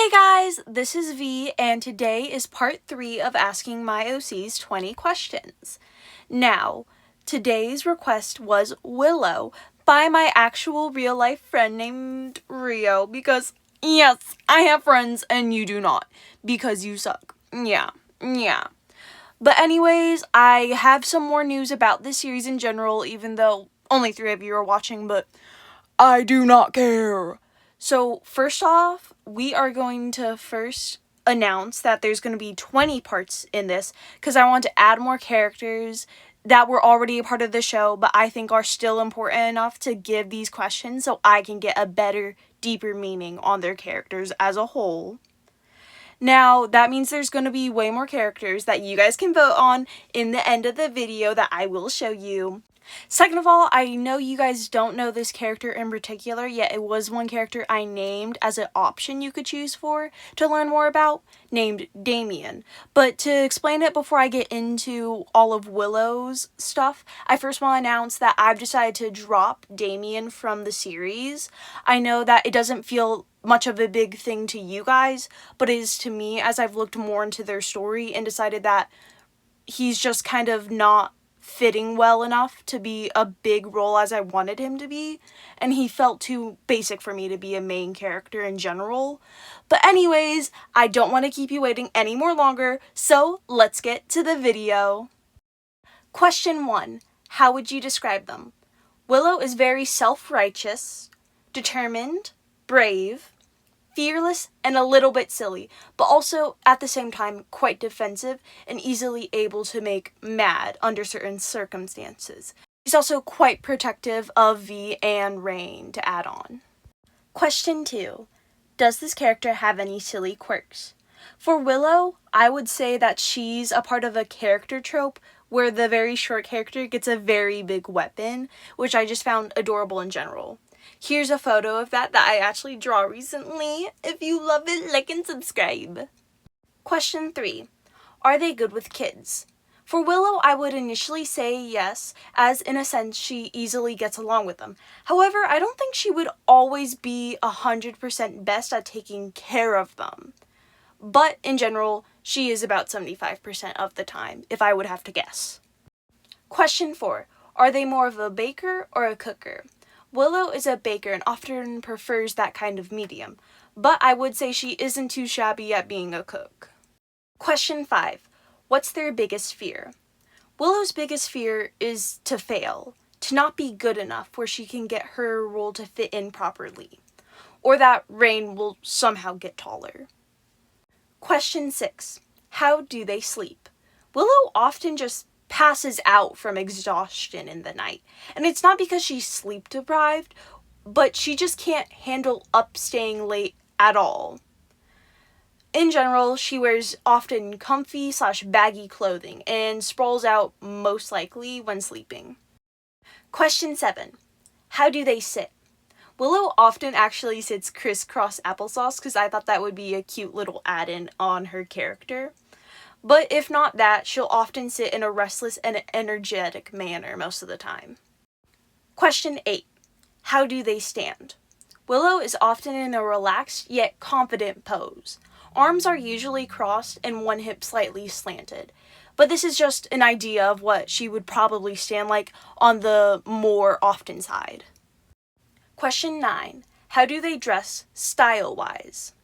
Hey guys, this is V, and today is part 3 of asking my OCs 20 questions. Now, today's request was Willow by my actual real life friend named Rio, because yes, I have friends and you do not, because you suck. Yeah. But anyways, I have some more news about this series in general, even though only 3 of you are watching, but I do not care. So first off, we are going to first announce that there's going to be 20 parts in this because I want to add more characters that were already a part of the show but I think are still important enough to give these questions so I can get a better, deeper meaning on their characters as a whole. Now, that means there's going to be way more characters that you guys can vote on in the end of the video that I will show you. Second of all, I know you guys don't know this character in particular, yet it was one character I named as an option you could choose for to learn more about, named Damien. But to explain it before I get into all of Willow's stuff, I first want to announce that I've decided to drop Damien from the series. I know that it doesn't feel much of a big thing to you guys, but it is to me as I've looked more into their story and decided that he's just kind of not fitting well enough to be a big role as I wanted him to be, and he felt too basic for me to be a main character in general. But anyways, I don't want to keep you waiting any more longer, so let's get to the video. Question 1. How would you describe them? Willow is very self-righteous, determined, brave, fearless, and a little bit silly, but also at the same time quite defensive and easily able to make mad under certain circumstances. She's also quite protective of V and Rain to add on. Question 2. Does this character have any silly quirks? For Willow, I would say that she's a part of a character trope where the very short character gets a very big weapon, which I just found adorable in general. Here's a photo of that I actually drew recently. If you love it, like and subscribe. Question 3. Are they good with kids? For Willow, I would initially say yes, as in a sense she easily gets along with them. However, I don't think she would always be 100% best at taking care of them. But in general, she is about 75% of the time, if I would have to guess. Question 4. Are they more of a baker or a cooker? Willow is a baker and often prefers that kind of medium, but I would say she isn't too shabby at being a cook. Question 5. What's their biggest fear? Willow's biggest fear is to fail, to not be good enough where she can get her role to fit in properly, or that Rain will somehow get taller. Question 6. How do they sleep? Willow often just passes out from exhaustion in the night. And it's not because she's sleep deprived, but she just can't handle staying late at all. In general, she wears often comfy/baggy clothing and sprawls out most likely when sleeping. Question 7. How do they sit? Willow often actually sits crisscross applesauce because I thought that would be a cute little add-in on her character. But if not that, she'll often sit in a restless and energetic manner most of the time. Question 8. How do they stand? Willow is often in a relaxed yet confident pose. Arms are usually crossed and one hip slightly slanted. But this is just an idea of what she would probably stand like on the more often side. Question 9. How do they dress style-wise?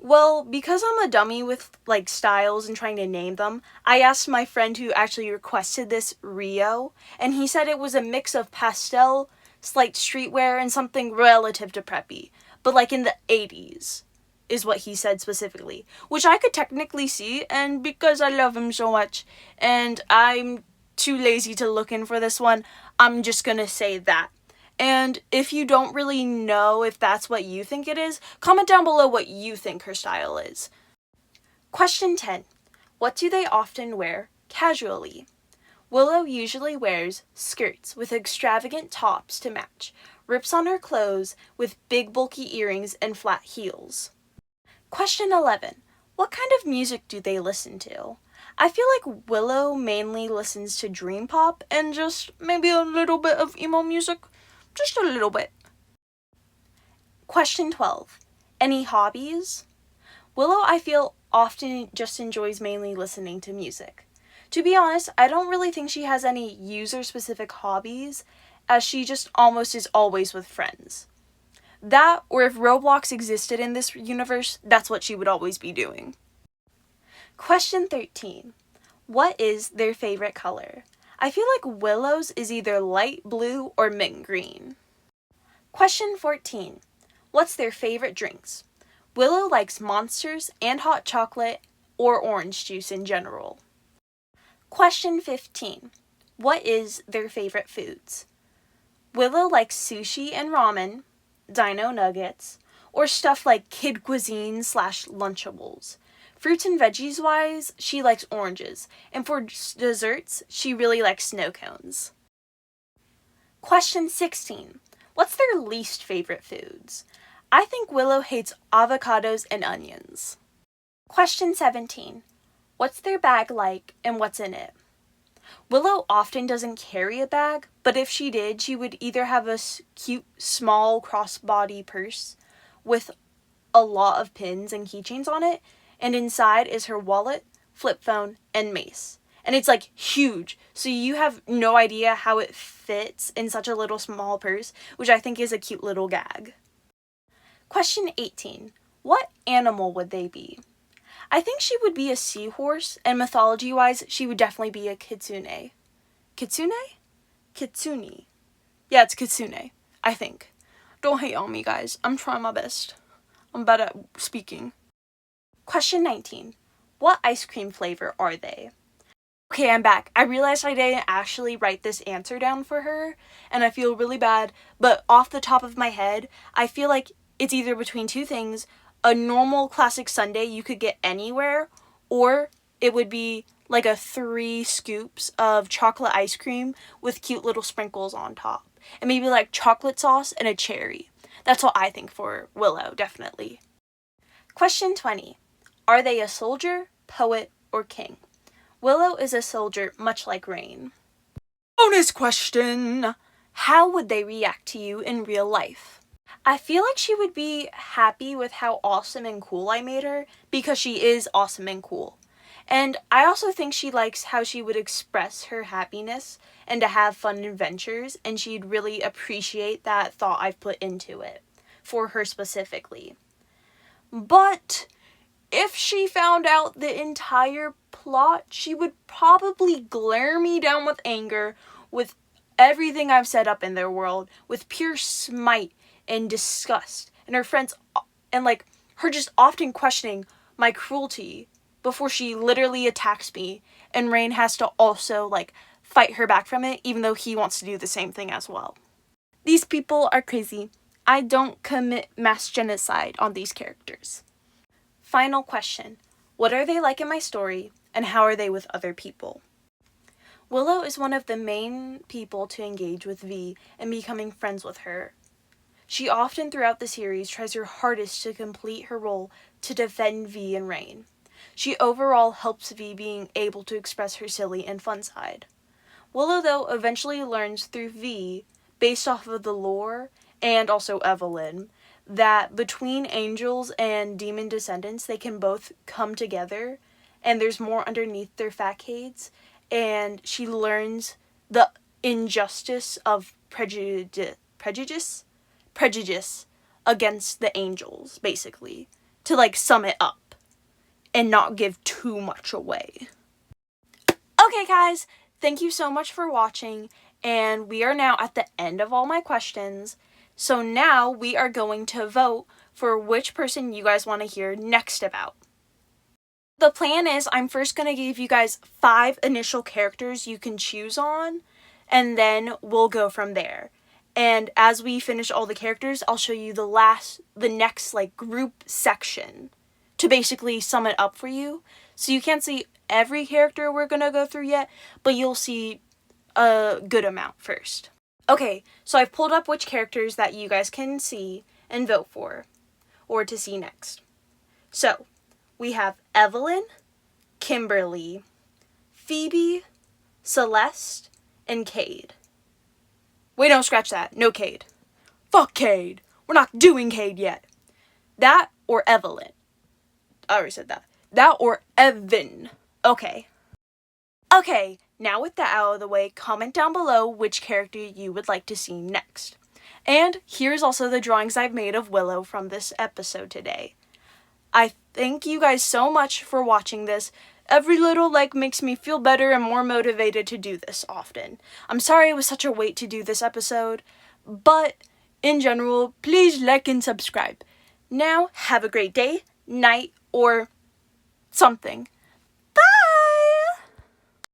Well, because I'm a dummy with, styles and trying to name them, I asked my friend who actually requested this, Rio, and he said it was a mix of pastel, slight streetwear, and something relative to preppy, but in the 80s, is what he said specifically, which I could technically see, and because I love him so much, and I'm too lazy to look in for this one, I'm just gonna say that. And if you don't really know if that's what you think it is, comment down below what you think her style is. Question 10. What do they often wear casually? Willow usually wears skirts with extravagant tops to match, rips on her clothes with big bulky earrings and flat heels. Question 11. What kind of music do they listen to? I feel like Willow mainly listens to dream pop and just maybe a little bit of emo music. Just a little bit. Question 12. Any hobbies? Willow, I feel, often just enjoys mainly listening to music. To be honest, I don't really think she has any user-specific hobbies, as she just almost is always with friends. That, or if Roblox existed in this universe, that's what she would always be doing. Question 13. What is their favorite color? I feel like Willow's is either light blue or mint green. Question 14. What's their favorite drinks? Willow likes Monsters and hot chocolate or orange juice in general. Question 15. What is their favorite foods? Willow likes sushi and ramen, dino nuggets, or stuff like kid cuisine / Lunchables. Fruits and veggies wise, she likes oranges, and for desserts, she really likes snow cones. Question 16. What's their least favorite foods? I think Willow hates avocados and onions. Question 17. What's their bag like and what's in it? Willow often doesn't carry a bag, but if she did, she would either have a cute small crossbody purse with a lot of pins and keychains on it, and inside is her wallet, flip phone, and mace. And it's like huge, so you have no idea how it fits in such a little small purse, which I think is a cute little gag. Question 18. What animal would they be? I think she would be a seahorse, and mythology-wise, she would definitely be a kitsune. Kitsune? Kitsune. Yeah, it's kitsune, I think. Don't hate on me, guys. I'm trying my best. I'm bad at speaking. Question 19. What ice cream flavor are they? Okay, I'm back. I realized I didn't actually write this answer down for her, and I feel really bad, but off the top of my head, I feel like it's either between two things: a normal classic sundae you could get anywhere, or it would be like a 3 scoops of chocolate ice cream with cute little sprinkles on top. And maybe like chocolate sauce and a cherry. That's what I think for Willow, definitely. Question 20. Are they a soldier, poet, or king? Willow is a soldier, much like Rain. Bonus question! How would they react to you in real life? I feel like she would be happy with how awesome and cool I made her, because she is awesome and cool. And I also think she likes how she would express her happiness and to have fun adventures, and she'd really appreciate that thought I've put into it, for her specifically. But if she found out the entire plot, she would probably glare me down with anger, with everything I've set up in their world, with pure smite and disgust, and her friends, and like her just often questioning my cruelty before she literally attacks me, and Rain has to also like fight her back from it, even though he wants to do the same thing as well. These people are crazy. I don't commit mass genocide on these characters. Final question. What are they like in my story, and how are they with other people? Willow is one of the main people to engage with V and becoming friends with her. She often throughout the series tries her hardest to complete her role to defend V and Rain. She overall helps V being able to express her silly and fun side. Willow, though, eventually learns through V, based off of the lore, and also Evelyn, that between angels and demon descendants, they can both come together, and there's more underneath their facades, and she learns the injustice of prejudice against the angels, basically, to like sum it up and not give too much away. Okay, guys, thank you so much for watching, and we are now at the end of all my questions. So now we are going to vote for which person you guys want to hear next about. The plan is I'm first going to give you guys 5 initial characters you can choose on, and then we'll go from there. And as we finish all the characters, I'll show you the next like group section to basically sum it up for you. So you can't see every character we're going to go through yet, but you'll see a good amount first. Okay, so I've pulled up which characters that you guys can see and vote for, or to see next. So, we have Evelyn, Kimberly, Phoebe, Celeste, and Cade. Wait, don't scratch that. No Cade. Fuck Cade. We're not doing Cade yet. That or Evelyn. I already said that. That or Evan. Okay. Okay, now with that out of the way, comment down below which character you would like to see next. And here's also the drawings I've made of Willow from this episode today. I thank you guys so much for watching this. Every little like makes me feel better and more motivated to do this often. I'm sorry it was such a wait to do this episode, but in general, please like and subscribe. Now, have a great day, night, or something.